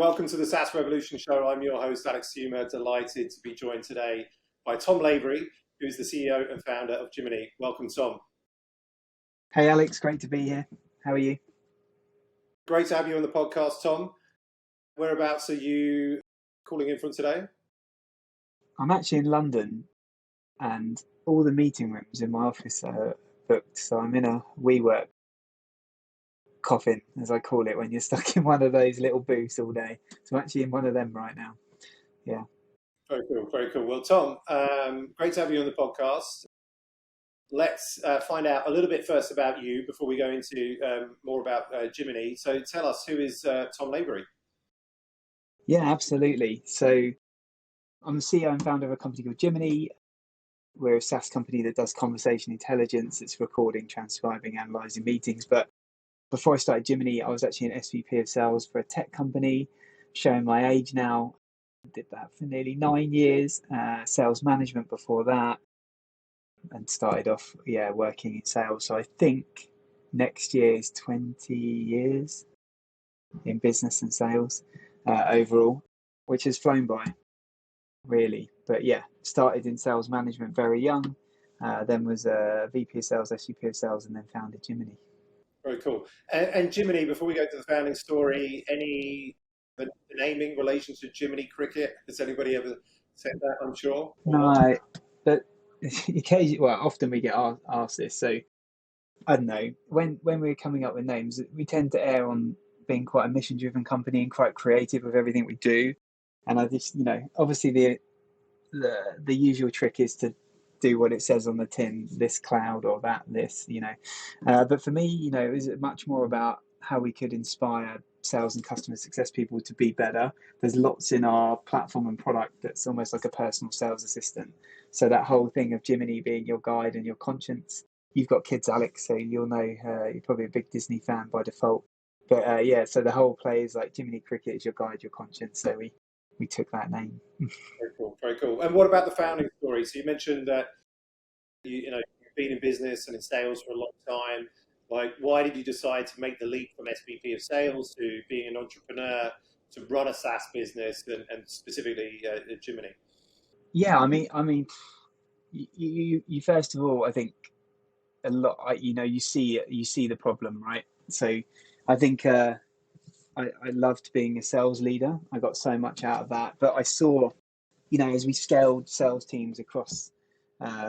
Welcome to the SaaS Revolution Show. I'm your host, Alex Theuma, delighted to be joined today by Tom Lavery, who is the CEO and founder of Jiminny. Welcome, Tom. Hey, Alex, great to be here. How are you? Great to have you on the podcast, Tom. Whereabouts are you calling in from today? I'm actually in London and all the meeting rooms in my office are booked. So I'm in a WeWork coffin, as I call it, when you're stuck in one of those little booths all day. So I'm actually in one of them right now. Yeah. Very cool, very cool. Well, Tom, great to have you on the podcast. Let's find out a little bit first about you before we go into more about Jiminny. So tell us, who is Tom Labery? Yeah, absolutely. So I'm the CEO and founder of a company called Jiminny. We're a SaaS company that does conversation intelligence. It's recording, transcribing, analyzing meetings. But before I started Jiminny, I was actually an SVP of sales for a tech company, showing my age now. I did that for nearly 9 years, sales management before that, and started off, working in sales. So I think next year is 20 years in business and sales overall, which has flown by, really. But yeah, started in sales management very young, then was a VP of sales, SVP of sales, and then founded Jiminny. Very cool. And Jiminny, before we go to the founding story, the naming relation to Jiminy Cricket? Has anybody ever said that, I'm sure? No, but occasionally, often we get asked this. So I don't know, when we're coming up with names, we tend to err on being quite a mission-driven company and quite creative with everything we do. And I just, obviously the usual trick is to do what it says on the tin, this cloud or this. But for me, it was much more about how we could inspire sales and customer success people to be better. There's lots in our platform and product that's almost like a personal sales assistant. So that whole thing of Jiminny being your guide and your conscience. You've got kids, Alex, so you'll know you're probably a big Disney fan by default. But so the whole play is like Jiminy Cricket is your guide, your conscience. So we took that name. Very cool, very cool. And what about the founding story? So you mentioned that you've been in business and in sales for a long time. Like, why did you decide to make the leap from SVP of sales to being an entrepreneur to run a SaaS business and specifically Jiminny? Yeah, I mean, you first of all, I think a lot. You see the problem, right? So I think I loved being a sales leader. I got so much out of that. But I saw, as we scaled sales teams across,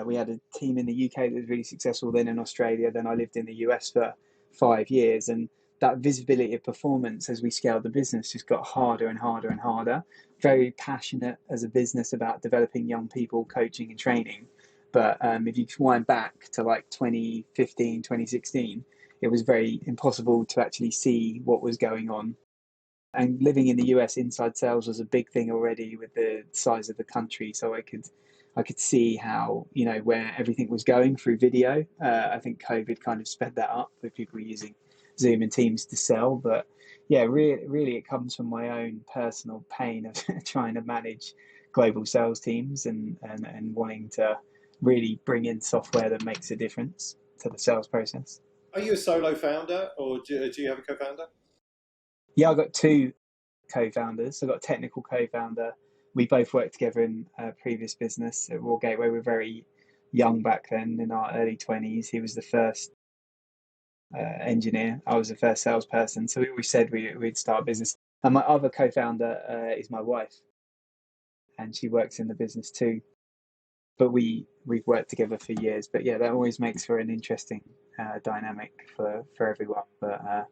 we had a team in the UK that was really successful, then in Australia, then I lived in the US for 5 years. And that visibility of performance as we scaled the business just got harder and harder and harder. Very passionate as a business about developing young people, coaching and training. But if you wind back to like 2015, 2016, it was very impossible to actually see what was going on. And living in the US, inside sales was a big thing already with the size of the country. So I could see how, where everything was going through video. I think COVID kind of sped that up with people using Zoom and Teams to sell. But yeah, really it comes from my own personal pain of trying to manage global sales teams and wanting to really bring in software that makes a difference to the sales process. Are you a solo founder or do you have a co-founder? Yeah, I've got 2 co-founders. I've got a technical co-founder. We both worked together in a previous business at Raw Gateway. We were very young back then, in our early 20s. He was the first engineer. I was the first salesperson. So we always said we'd start a business. And my other co-founder is my wife. And she works in the business too. But we've worked together for years. But yeah, that always makes for an interesting dynamic for everyone. But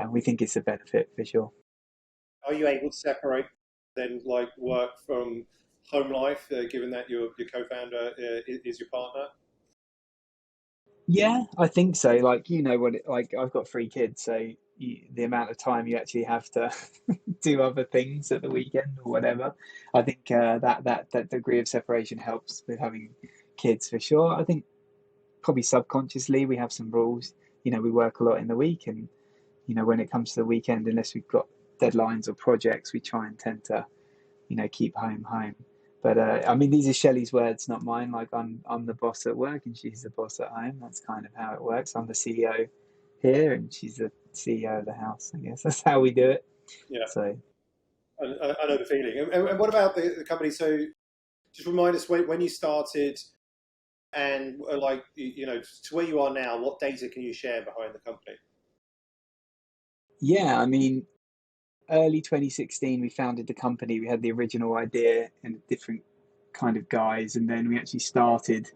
we think it's a benefit for sure. Are you able to separate then like work from home life, given that your co-founder is your partner? Yeah, I think so. Like, I've got 3 kids, so the amount of time you actually have to do other things at the weekend or whatever. I think that degree of separation helps with having kids for sure. I think probably subconsciously we have some rules. We work a lot in the week, and when it comes to the weekend, unless we've got deadlines or projects, we try and tend to keep home. But these are Shelley's words, not mine. Like, I'm the boss at work and she's the boss at home. That's kind of how it works. I'm the CEO here and she's the CEO of the house. I guess that's how we do it. Yeah. So I know the feeling. And what about the company? So just remind us when you started and like, to where you are now, what data can you share behind the company? Yeah, I mean, early 2016, we founded the company. We had the original idea and a different kind of guys. And then we actually started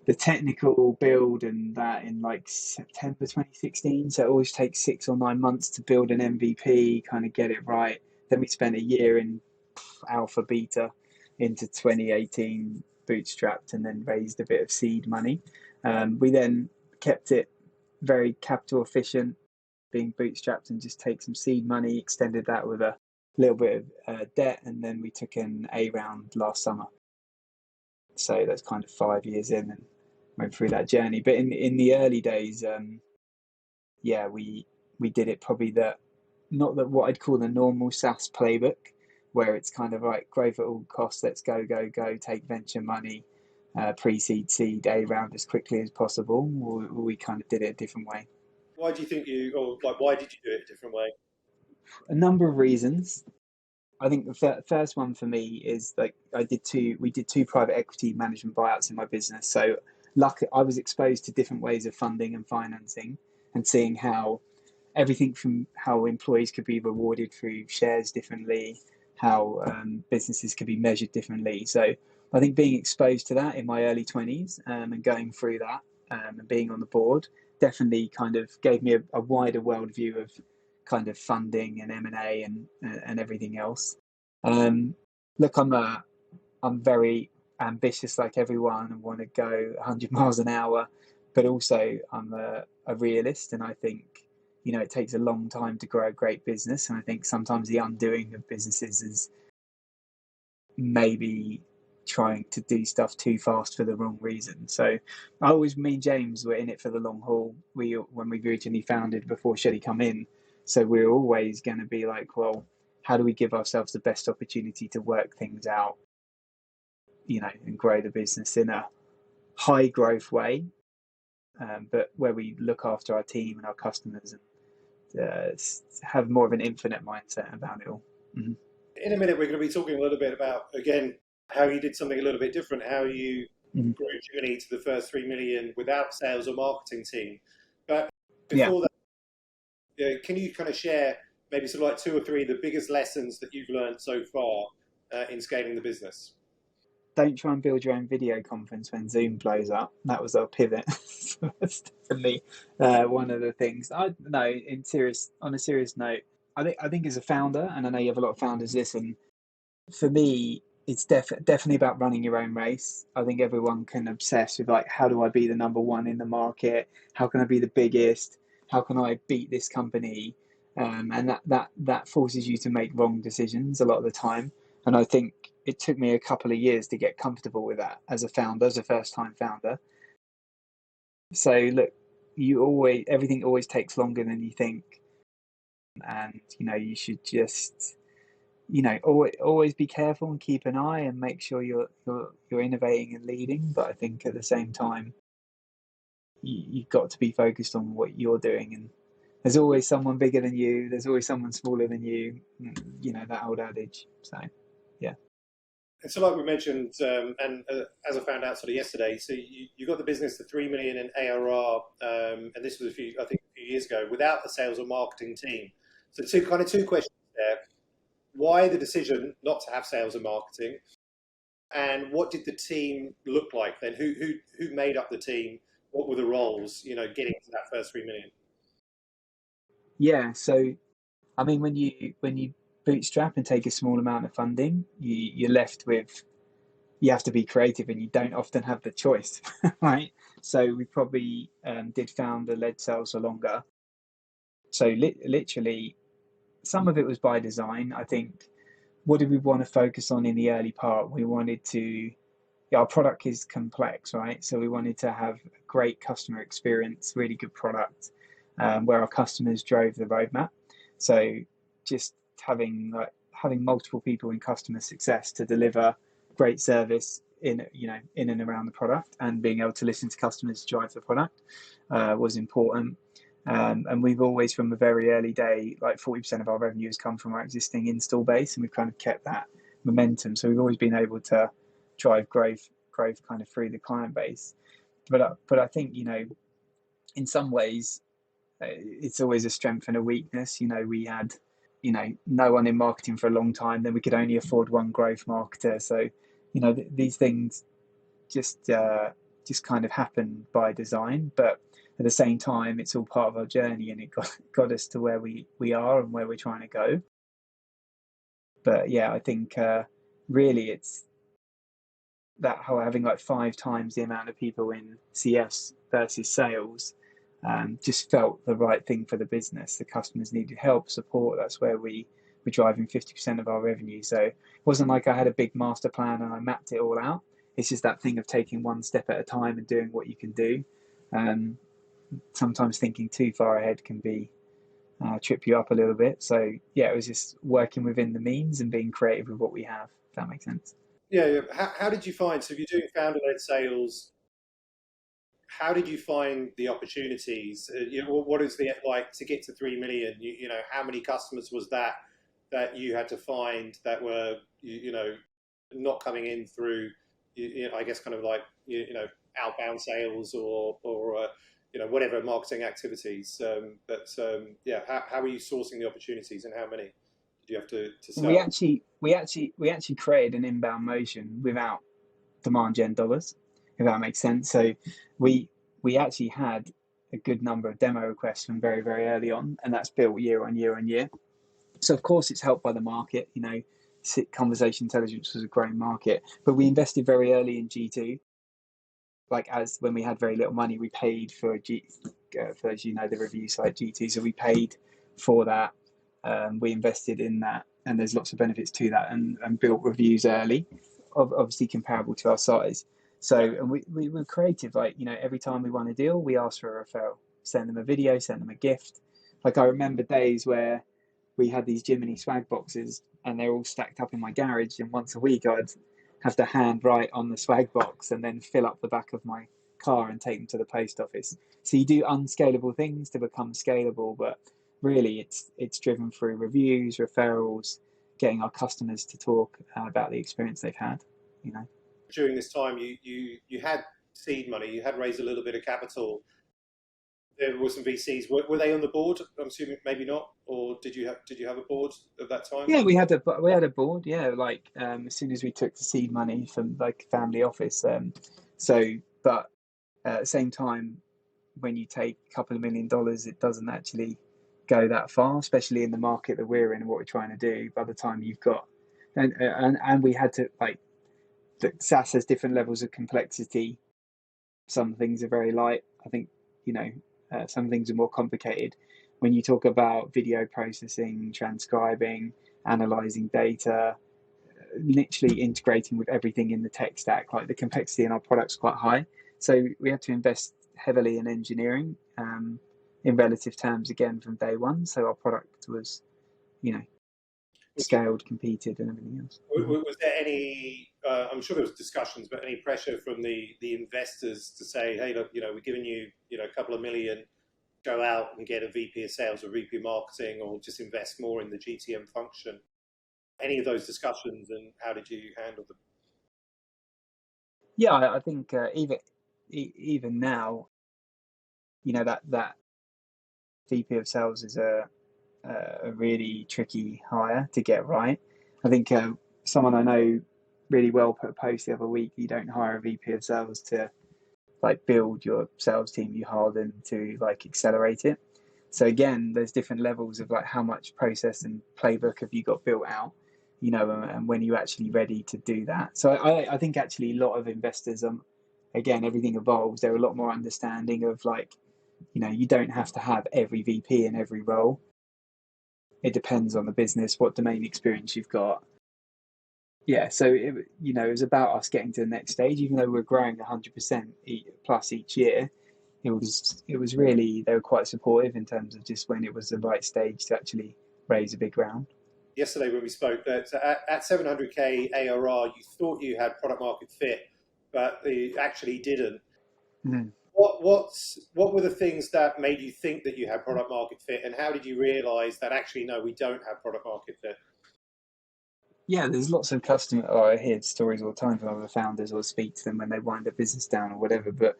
the technical build and that in like September 2016. So it always takes 6 or 9 months to build an MVP, kind of get it right. Then we spent a year in alpha beta into 2018, bootstrapped, and then raised a bit of seed money. We then kept it very capital efficient, being bootstrapped, and just take some seed money, extended that with a little bit of debt, and then we took an A round last summer. So that's kind of 5 years in and went through that journey. But in the early days, yeah, we did it probably not that what I'd call the normal SaaS playbook, where it's kind of like growth at all costs, let's go, take venture money, pre-seed, seed, A round as quickly as possible. We kind of did it a different way. Why do you think why did you do it a different way? A number of reasons. I think the first one for me is like we did two private equity management buyouts in my business. So I was exposed to different ways of funding and financing and seeing how everything from how employees could be rewarded through shares differently, how businesses could be measured differently. So I think being exposed to that in my early 20s and going through that and being on the board definitely kind of gave me a wider worldview of kind of funding and M&A and everything else. Look, I'm very ambitious like everyone and want to go 100 miles an hour, but also I'm a realist, and I think it takes a long time to grow a great business. And I think sometimes the undoing of businesses is maybe trying to do stuff too fast for the wrong reason. So me and James were in it for the long haul. When we originally founded before Shelly come in, so we're always going to be like, well, how do we give ourselves the best opportunity to work things out, and grow the business in a high growth way, but where we look after our team and our customers and have more of an infinite mindset about it all. Mm-hmm. In a minute, we're going to be talking a little bit about, again, how you did something a little bit different, how you grew Jiminny to the first 3 million without sales or marketing team. But before that, can you kind of share maybe sort of like 2 or 3 of the biggest lessons that you've learned so far in scaling the business? Don't try and build your own video conference when Zoom blows up. That was our pivot. So that's definitely one of the things. On a serious note, I think as a founder, and I know you have a lot of founders listen, for me, it's definitely about running your own race. I think everyone can obsess with like, how do I be the number one in the market? How can I be the biggest? How can I beat this company? And that forces you to make wrong decisions a lot of the time. And I think it took me a couple of years to get comfortable with that as a founder, as a first-time founder. So look, everything always takes longer than you think, and you should just always be careful and keep an eye and make sure you're innovating and leading. But I think at the same time, you've got to be focused on what you're doing, and there's always someone bigger than you, there's always someone smaller than you, that old adage. So yeah. And so like we mentioned, as I found out sort of yesterday, so you got the business to 3 million in ARR, and this was a few years ago, without a sales or marketing team. So two questions there. Why the decision not to have sales and marketing, and what did the team look like then? Who made up the team? What were the roles? Getting to that first 3 million. Yeah, so I mean, when you bootstrap and take a small amount of funding, you're left with, you have to be creative, and you don't often have the choice, right? So we probably did founder-led sales for longer. So literally, some of it was by design. I think, what did we want to focus on in the early part? We wanted to, our product is complex, right? So we wanted to have a great customer experience, really good product, where our customers drove the roadmap. So just having multiple people in customer success to deliver great service in and around the product, and being able to listen to customers drive the product was important. And we've always, from a very early day, like 40% of our revenue has come from our existing install base, and we've kind of kept that momentum. So we've always been able to drive growth kind of through the client base. But I think, in some ways, it's always a strength and a weakness. We had, no one in marketing for a long time. Then we could only afford one growth marketer. So, these things just kind of happen by design. But at the same time, it's all part of our journey, and it got us to where we are and where we're trying to go. But yeah, I think really it's that how having like 5 times the amount of people in CS versus sales just felt the right thing for the business. The customers needed help, support. That's where we're driving 50% of our revenue. So it wasn't like I had a big master plan and I mapped it all out. It's just that thing of taking one step at a time and doing what you can do. Sometimes thinking too far ahead can be trip you up a little bit. So yeah, it was just working within the means and being creative with what we have, if that makes sense. Yeah. How did you find, so if you're doing founder-led sales, how did you find the opportunities? What is the, like, to get to 3 million, how many customers was that you had to find that were, not coming in through, I guess kind of like, outbound sales or whatever marketing activities. How are you sourcing the opportunities, and how many did you have to sell? We actually created an inbound motion without demand gen dollars, if that makes sense. So we actually had a good number of demo requests from very, very early on, and that's built year on year on year. So of course it's helped by the market. Conversation intelligence was a growing market, but we invested very early in G2. Like, as when we had very little money, we paid for for, as the review site G2. So we paid for that. We invested in that, and there's lots of benefits to that, and built reviews early, obviously comparable to our size. So, and we were creative. Like, every time we won a deal, we asked for a referral, send them a video, send them a gift. Like, I remember days where we had these Jiminny swag boxes, and they're all stacked up in my garage, and once a week I'd have to hand write on the swag box and then fill up the back of my car and take them to the post office. So you do unscalable things to become scalable, but really it's driven through reviews, referrals, getting our customers to talk about the experience they've had. During this time, you had seed money, you had raised a little bit of capital. There were some VCs. Were they on the board? I'm assuming maybe not. Or did you have a board at that time? Yeah, we had a board. Yeah, like as soon as we took the seed money from like family office. But at the same time, when you take a couple of $1 million, it doesn't actually go that far, especially in the market that we're in and what we're trying to do. By the time you've got, and we had to, like, the SaaS has different levels of complexity. Some things are very light. I think some things are more complicated. When you talk about video processing, transcribing, analyzing data, literally integrating with everything in the tech stack, like, the complexity in our product's quite high. So we had to invest heavily in engineering in relative terms, again, from day one. So our product was, scaled, competed, and everything else. Was there any, I'm sure there was discussions, but any pressure from the investors to say, hey, look, we're giving you, a couple of million, go out and get a VP of sales or VP of marketing, or just invest more in the GTM function? Any of those discussions, and how did you handle them? Yeah, I think even now, that VP of sales is a really tricky hire to get right. I think someone I know really well put a post the other week: you don't hire a VP of sales to build your sales team, you hire them to accelerate it. So again, there's different levels of how much process and playbook have you got built out, and when you're actually ready to do that. So I think actually a lot of investors, again, everything evolves. They're a lot more understanding of you don't have to have every VP in every role. It depends on the business, what domain experience you've got. Yeah, so it was about us getting to the next stage. Even though we're growing 100% plus each year, it was really, they were quite supportive in terms of just when it was the right stage to actually raise a big round. Yesterday when we spoke, that at 700k ARR, you thought you had product market fit, but you actually didn't. Mm. what were the things that made you think that you had product market fit, and how did you realize that actually no, we don't have product market fit? Yeah, there's lots of customer. Oh, I hear stories all the time from other founders, or speak to them when they wind their business down or whatever. But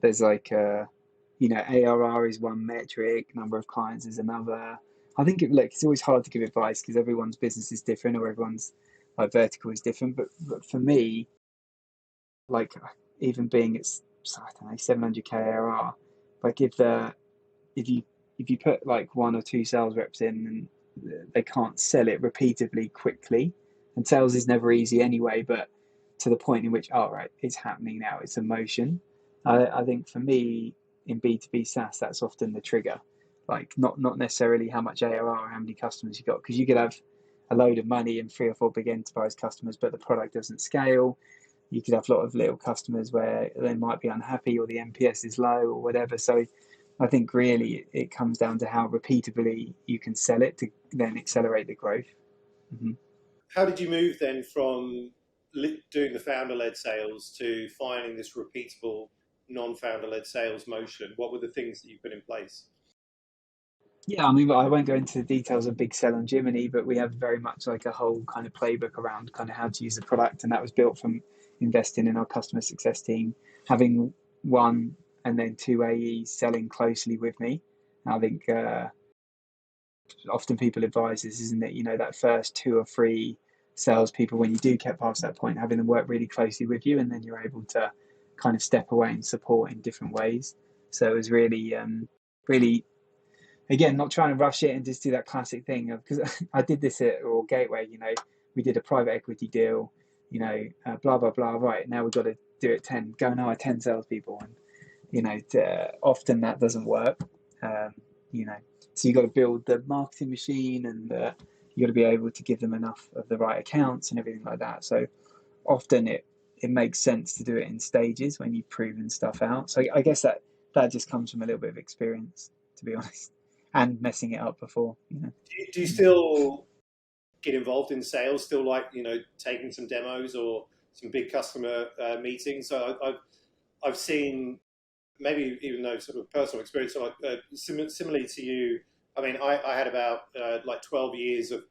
there's like, ARR is one metric, number of clients is another. I think it's always hard to give advice because everyone's business is different, or everyone's like vertical is different. But for me, like even being at, I don't know, 700k ARR, like if you put like one or two sales reps in and they can't sell it repeatedly quickly, and sales is never easy anyway, but to the point in which, right, it's happening now, it's a motion. I think for me in B2B SaaS, that's often the trigger. Like not necessarily how much ARR or how many customers you got, because you could have a load of money and 3 or 4 big enterprise customers, but the product doesn't scale. You could have a lot of little customers where they might be unhappy or the NPS is low or whatever. So I think really it comes down to how repeatably you can sell it to then accelerate the growth. Mm-hmm. How did you move then from doing the founder-led sales to finding this repeatable non-founder-led sales motion? What were the things that you put in place? Yeah, I mean, I won't go into the details of Big Sell on Jiminny, but we have very much like a whole kind of playbook around kind of how to use the product. And that was built from investing in our customer success team, having 1 and then 2 AEs selling closely with me. I think often people advise this, isn't it? That first 2 or 3 salespeople, when you do get past that point, having them work really closely with you, and then you're able to kind of step away and support in different ways. So it was really, really, again, not trying to rush it and just do that classic thing because I did this at Raw Gateway. We did a private equity deal. Blah blah blah. Right, now we've got to do it 10. Go and hire 10 salespeople, and often that doesn't work. So you've got to build the marketing machine, and you got to be able to give them enough of the right accounts and everything like that. So often it makes sense to do it in stages when you've proven stuff out. So I guess that just comes from a little bit of experience, to be honest, and messing it up before. Do you still get involved in sales? Still like taking some demos or some big customer meetings? So I've seen, maybe even though sort of personal experience, so like similarly to you. I mean, I had about like 12 years of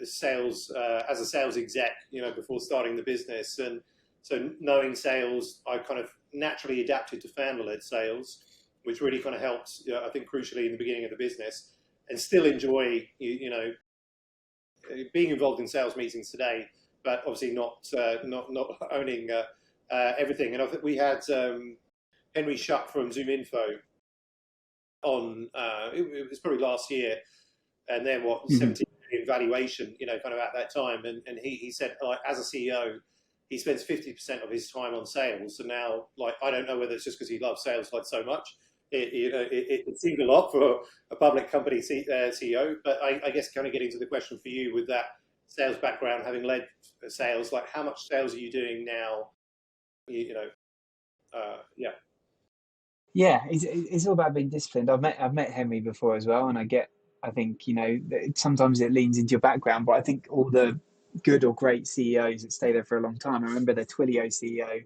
sales as a sales exec, before starting the business, and so knowing sales, I kind of naturally adapted to founder-led sales, which really kind of helped, I think, crucially in the beginning of the business, and still enjoy being involved in sales meetings today, but obviously not owning everything. And I think we had Henry Schuck from ZoomInfo on, it was probably last year, and then 17 million valuation, kind of at that time. And he said, like, as a CEO, he spends 50% of his time on sales. And now, like, I don't know whether it's just because he loves sales like so much. It seemed a lot for a public company CEO, but I guess kind of getting to the question for you with that sales background, having led sales, like how much sales are you doing now? Yeah, it's all about being disciplined. I've met Henry before as well, and I think sometimes it leans into your background, but I think all the good or great CEOs that stay there for a long time. I remember the Twilio CEO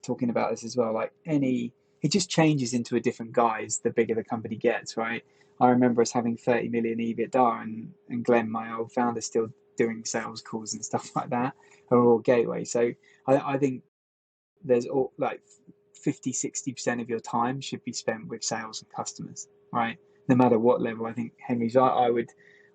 talking about this as well. Like it just changes into a different guise the bigger the company gets, right? I remember us having 30 million EBITDA, and Glenn, my old founder, still doing sales calls and stuff like that, or Gateway. So I think there's all like 50-60% of your time should be spent with sales and customers, right? No matter what level. I think Henry's right.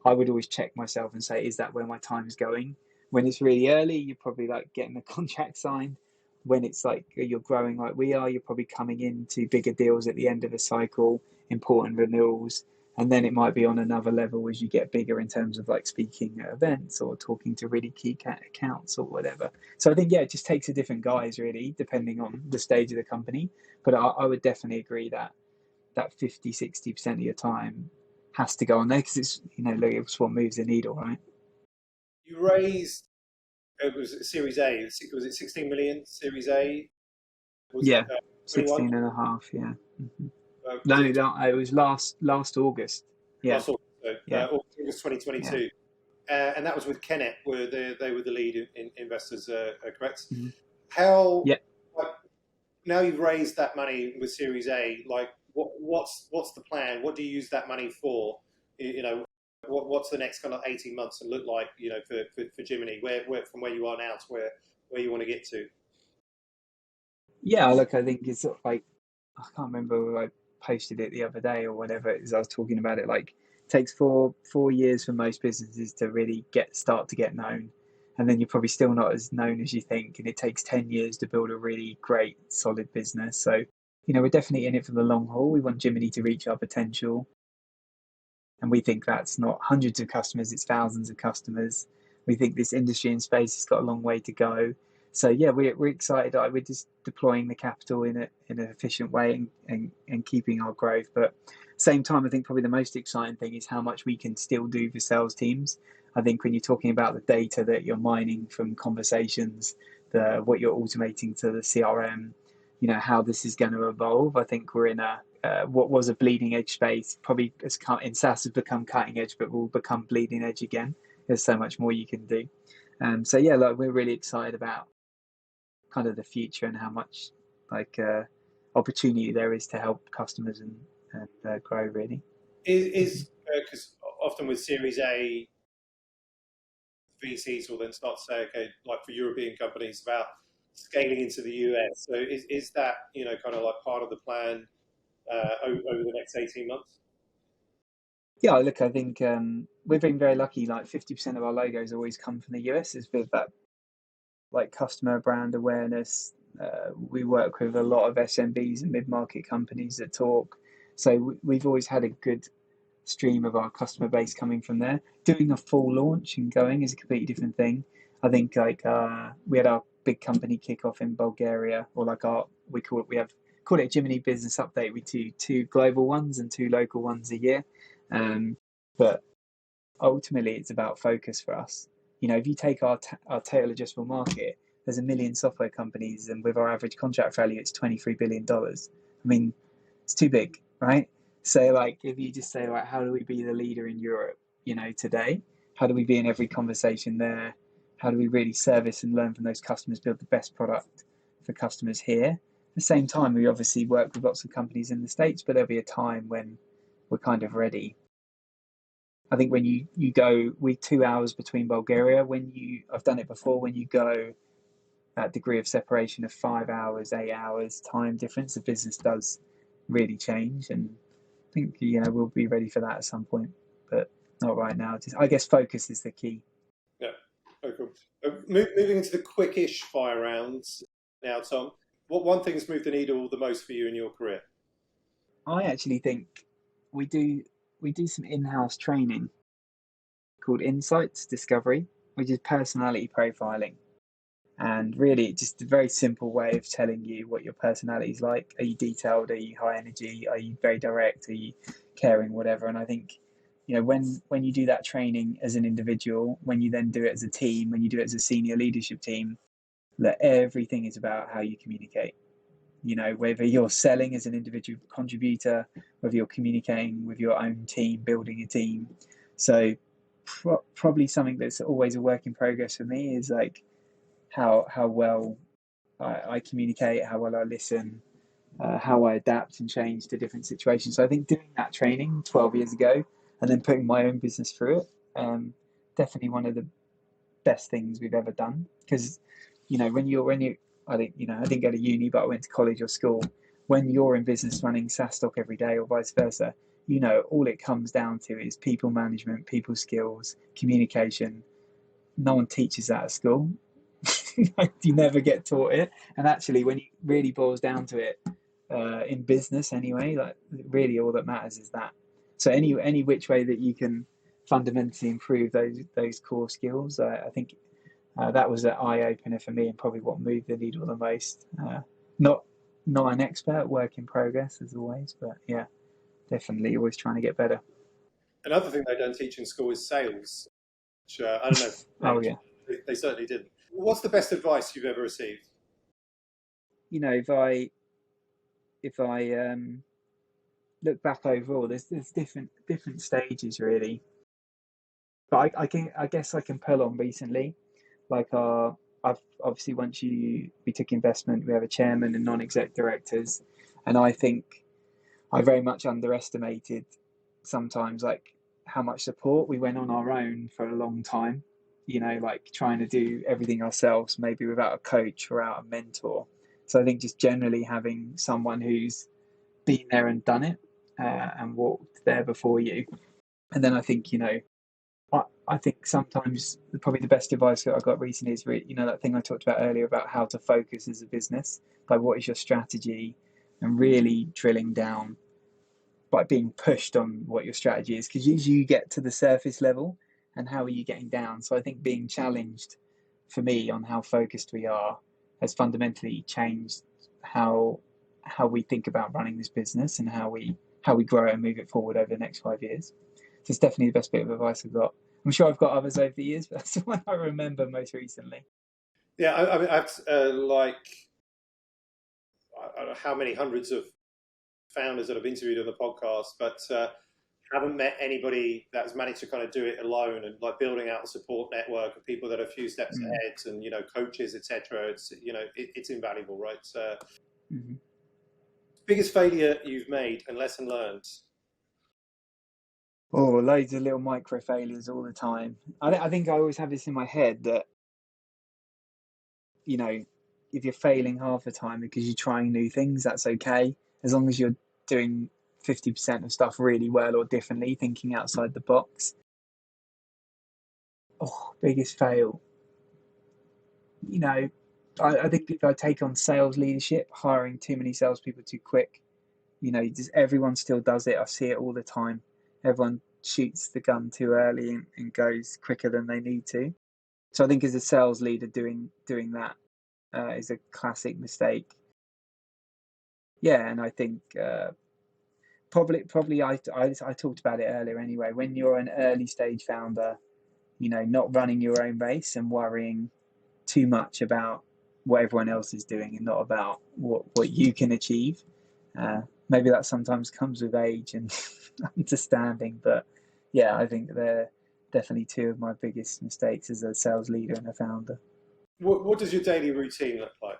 I would always check myself and say, is that where my time is going? When it's really early, you're probably like getting the contract signed. When it's like you're growing like we are, you're probably coming into bigger deals at the end of a cycle, important renewals, and then it might be on another level as you get bigger in terms of like speaking at events or talking to really key accounts or whatever. So I think, yeah, it just takes a different guise really, depending on the stage of the company. But I would definitely agree that 50-60% of your time has to go on there because it's, it's what moves the needle, right? You raised, it was Series A, was it 16 million Series A? Was yeah, it 16 and a half, yeah. Mm-hmm. No, it was last August. Yeah. Last August 2022. Yeah. And that was with Kennet, where they were the lead investors, correct? Mm-hmm. How, yeah. now you've raised that money with Series A, like what's the plan? What do you use that money for? You know, what's the next kind of 18 months look like? You know, for Jiminny, where from where you are now to where you want to get to. Yeah, look, I think it's sort of like, I can't remember whether I posted it the other day or whatever, as I was talking about it. Like, it takes four years for most businesses to really start to get known, and then you're probably still not as known as you think. And it takes 10 years to build a really great, solid business. So, you know, we're definitely in it for the long haul. We want Jiminny to reach our potential, and we think that's not hundreds of customers; it's thousands of customers. We think this industry and space has got a long way to go. So yeah, we're excited. We're just deploying the capital in an efficient way and keeping our growth. But same time, I think probably the most exciting thing is how much we can still do for sales teams. I think when you're talking about the data that you're mining from conversations, what you're automating to the CRM, you know, how this is going to evolve. I think we're in what was a bleeding edge space, probably in SaaS has become cutting edge, but will become bleeding edge again. There's so much more you can do. So yeah, like, we're really excited about kind of the future and how much opportunity there is to help customers and grow, really. Is because often with Series A, VCs will then start to say, okay, like for European companies, about scaling into the US. So is that, you know, kind of like part of the plan over the next 18 months? Yeah, look, I think we've been very lucky. Like 50% of our logos always come from the US. It's with that like customer brand awareness. We work with a lot of SMBs and mid-market companies that talk. So we've always had a good stream of our customer base coming from there. Doing a full launch and going is a completely different thing. I think we had our big company kickoff in Bulgaria, or like we call it a Jiminny Business Update. We do 2 global ones and 2 local ones a year. But ultimately, it's about focus for us. You know, if you take our total addressable market, there's 1 million software companies, and with our average contract value, it's $23 billion. I mean, it's too big, right? So, like, if you just say, like, how do we be the leader in Europe, you know, today? How do we be in every conversation there? How do we really service and learn from those customers, build the best product for customers here? At the same time, we obviously work with lots of companies in the States, but there'll be a time when we're kind of ready. I think when you go with 2 hours between Bulgaria, I've done it before, when you go that degree of separation of 5 hours, 8 hours time difference, the business does really change. And I think, you know, we'll be ready for that at some point, but not right now. I guess focus is the key. Yeah, very cool. Moving into the quickish fire rounds now, Tom. What one thing's moved the needle the most for you in your career? I actually think we do some in-house training called Insights Discovery, which is personality profiling. And really, it's just a very simple way of telling you what your personality is like. Are you detailed? Are you high energy? Are you very direct? Are you caring? Whatever. And I think, you know, when you do that training as an individual, when you then do it as a team, when you do it as a senior leadership team, that everything is about how you communicate. You know, whether you're selling as an individual contributor, whether you're communicating with your own team, building a team. So probably something that's always a work in progress for me is like how well I communicate, how well I listen, how I adapt and change to different situations. So I think doing that training 12 years ago and then putting my own business through it, definitely one of the best things we've ever done. Because, you know, when you I didn't go to uni, but I went to college or school. When you're in business running SaaStock every day or vice versa, you know, all it comes down to is people management, people skills, communication. No one teaches that at school. You never get taught it. And actually, when it really boils down to it, in business anyway, like really all that matters is that. So any which way that you can fundamentally improve those core skills, I think that was an eye opener for me and probably what moved the needle the most. Not an expert, work in progress as always, but yeah, definitely always trying to get better. Another thing they don't teach in school is sales, which I don't know. Oh yeah. They certainly didn't. What's the best advice you've ever received? You know, if I look back overall, there's different stages really. But I guess I can pull on recently. Like I've obviously once we took investment, we have a chairman and non-exec directors, and I think I very much underestimated sometimes like how much support we went on our own for a long time, like trying to do everything ourselves, maybe without a coach or without a mentor. So I think just generally having someone who's been there and done it and walked there before you. And then I think, I think sometimes probably the best advice that I got recently is, that thing I talked about earlier about how to focus as a business, like what is your strategy, and really drilling down by being pushed on what your strategy is, because usually you get to the surface level and how are you getting down. So I think being challenged for me on how focused we are has fundamentally changed how we think about running this business and how we grow and move it forward over the next 5 years. So it's definitely the best bit of advice I've got. I'm sure I've got others over the years, but that's the one I remember most recently. Yeah, I mean, I've I don't know how many hundreds of founders that I've interviewed on the podcast, but haven't met anybody that's managed to kind of do it alone, and like building out a support network of people that are a few steps ahead, and coaches, etc. It's invaluable, right? Biggest failure you've made and lesson learned? Oh, loads of little micro failures all the time. I think I always have this in my head that, if you're failing half the time because you're trying new things, that's okay. As long as you're doing 50% of stuff really well or differently, thinking outside the box. Oh, biggest fail. I think if I take on sales leadership, hiring too many salespeople too quick, just everyone still does it. I see it all the time. Everyone shoots the gun too early and goes quicker than they need to. So I think as a sales leader, doing that is a classic mistake. Yeah, and I think probably I talked about it earlier anyway. When you're an early stage founder, not running your own race and worrying too much about what everyone else is doing and not about what you can achieve. Maybe that sometimes comes with age and understanding, but yeah, I think they're definitely two of my biggest mistakes as a sales leader and a founder. What does your daily routine look like?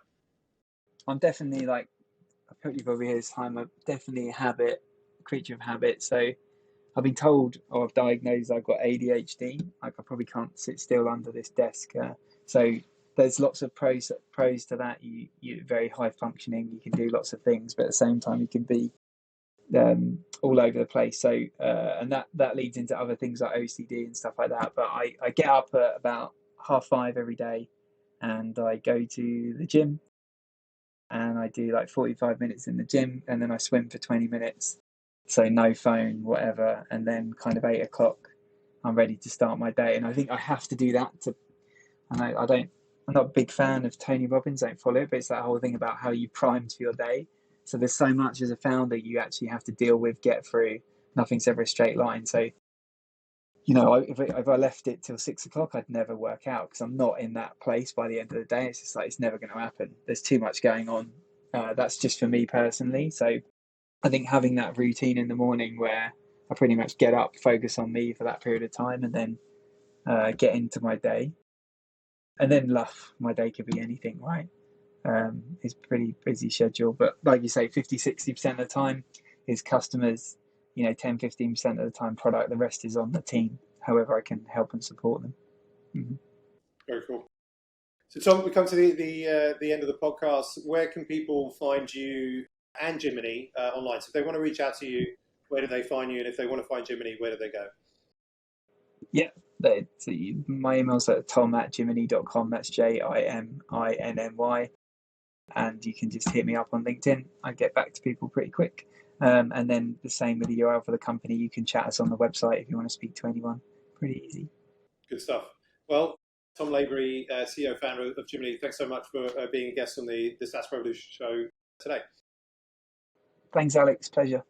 I'm definitely I probably hear this time, I'm definitely a creature of habit. So I've been told or I've diagnosed I've got ADHD. I probably can't sit still under this desk. So there's lots of pros to that. You're very high functioning. You can do lots of things, but at the same time, you can be all over the place. So and that leads into other things like OCD and stuff like that. But I get up at about 5:30 every day, and I go to the gym, and I do 45 minutes in the gym, and then I swim for 20 minutes. So no phone, whatever, and then kind of 8:00, I'm ready to start my day. And I think I have to do that I'm not a big fan of Tony Robbins, don't follow it, but it's that whole thing about how you primed for your day. So there's so much as a founder you actually have to deal with, get through. Nothing's ever a straight line. So, if I left it till 6:00, I'd never work out because I'm not in that place by the end of the day. It's just it's never going to happen. There's too much going on. That's just for me personally. So I think having that routine in the morning where I pretty much get up, focus on me for that period of time, and then get into my day. And then my day could be anything, right? It's a pretty busy schedule, but like you say, 50-60% of the time is customers, 10-15% of the time product, the rest is on the team, however I can help and support them. Mm-hmm. Very cool. So Tom, we come to the end of the podcast. Where can people find you and Jiminny online? So if they want to reach out to you, where do they find you? And if they want to find Jiminny, where do they go? Yeah, my email's at tom@jiminny.com. That's JIMINNY. And you can just hit me up on LinkedIn. I get back to people pretty quick. And then the same with the URL for the company. You can chat us on the website if you want to speak to anyone. Pretty easy. Good stuff. Well, Tom Labery, CEO founder of Jiminny, thanks so much for being a guest on the SaaS Revolution Show today. Thanks, Alex. Pleasure.